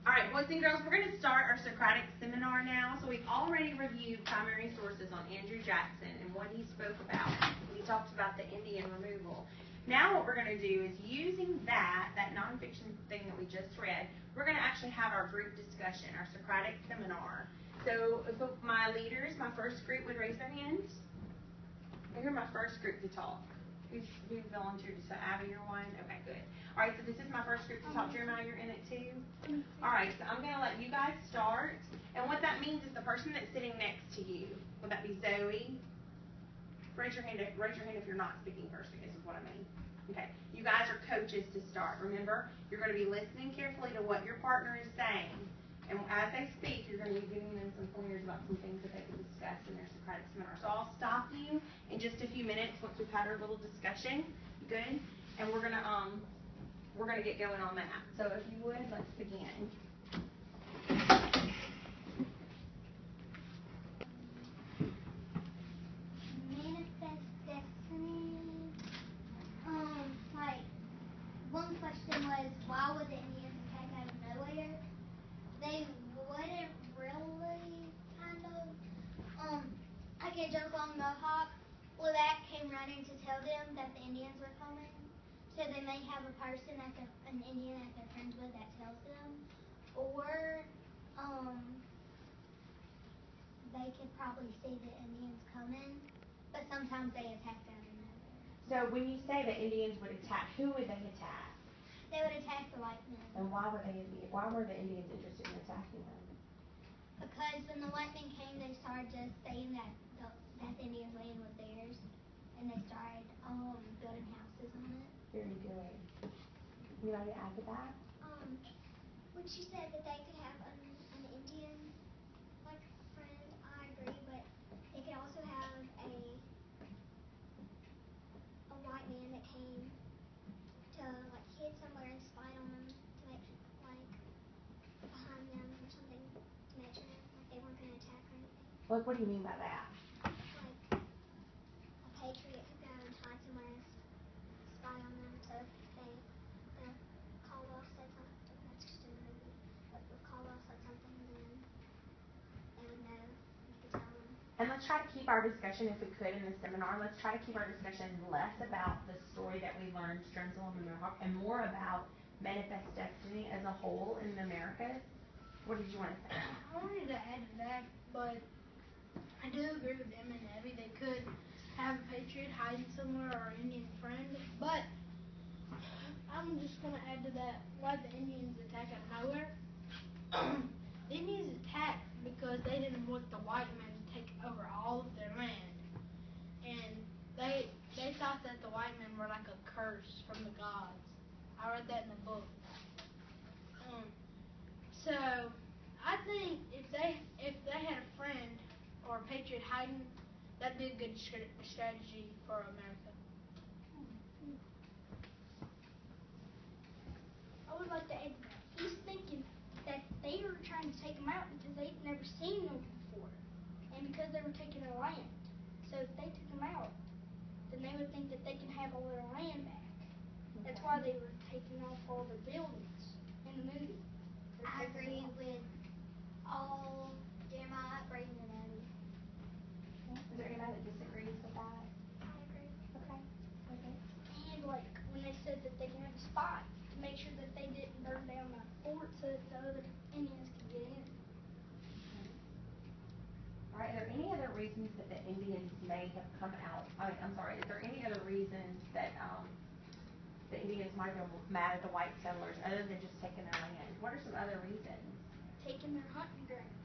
All right, boys and girls, we're going to start our Socratic Seminar now. So we've already reviewed primary sources on Andrew Jackson and what he spoke about. We talked about the Indian removal. Now what we're going to do is using that nonfiction thing that we just read, we're going to actually have our group discussion, our Socratic Seminar. So my leaders, my first group would raise their hands. You're my first group to talk. Who volunteered to say? Abby, you're one? Okay, good. All right, so this is my first group to talk. Jeremiah, you're in it too? All right, so I'm going to let you guys start. And what that means is the person that's sitting next to you, would that be Zoe? Raise your hand if you're not speaking first, I guess is what I mean. Okay, you guys are coaches to start. Remember, you're going to be listening carefully to what your partner is saying. And as they speak, you're going to be giving them some pointers about some things that they can discuss in their Socratic Seminar. So I'll stop you in just a few minutes once we've had our little discussion. Good? And we're gonna get going on that. So if you would, let's begin. Manifest destiny. Like one question was, why would the Indians attack out of nowhere? They wouldn't really, kind of. Like a joke on Mohawk, well, that came running to tell them that the Indians were coming. So they may have a person, an Indian that they're friends with, that tells them. Or, they could probably see the Indians coming, but sometimes they attack out of nowhere. So when you say the Indians would attack, who would they attack? They would attack the white men. And why were the Indians interested in attacking them? Because when the white men came, they started just saying that the Indian land was theirs, and they started building houses on it. Very good. You want to add to that? When she said that they could have an Indian like friend, I agree, but they could also have a white man that came to like hid somewhere and spy on them to make like behind them or something to make sure like they weren't going to attack or anything. Look, what do you mean by that? Like a patriot who go and hide somewhere and spy on them to say, Caldwell said something. That's just in the movie. But if Caldwell said something, then they would know. You could tell them. And let's try to keep our discussion, if we could, in the seminar, let's try to keep our discussion less about the story that we learned, Strunzel and the Mohawk, and more about manifest destiny as a whole in the Americas. What did you want to say? I wanted to add to that, but I do agree with Em and Abby. They could have a patriot hiding somewhere or an Indian friend, but I'm just going to add to that why the Indians attack out of nowhere. The Indians attacked because they didn't want the white men to take over all of their land. And they thought that the white men were like a curse from the gods. I read that in the book. So I think if they had a friend or a patriot hiding, that'd be a good strategy for America. I would like to add that he's thinking that they were trying to take them out because they'd never seen them before, and because they were taking their land. So if they took them out, then they would think that they can have all their land back. That's why they were taking off all the buildings in the movie. I agree with all Jeremiah, Braden, and Abby. Is there anybody that disagrees with that? I agree. Okay. And like when they said that they can have a spot to make sure that they didn't burn down the fort so that the other Indians could get in. All right, are there any other reasons that the Indians may have come out? Is there any other reasons that the Indians might have been mad at the white settlers other than just taking their land? What are some other reasons? Taking their hunting ground.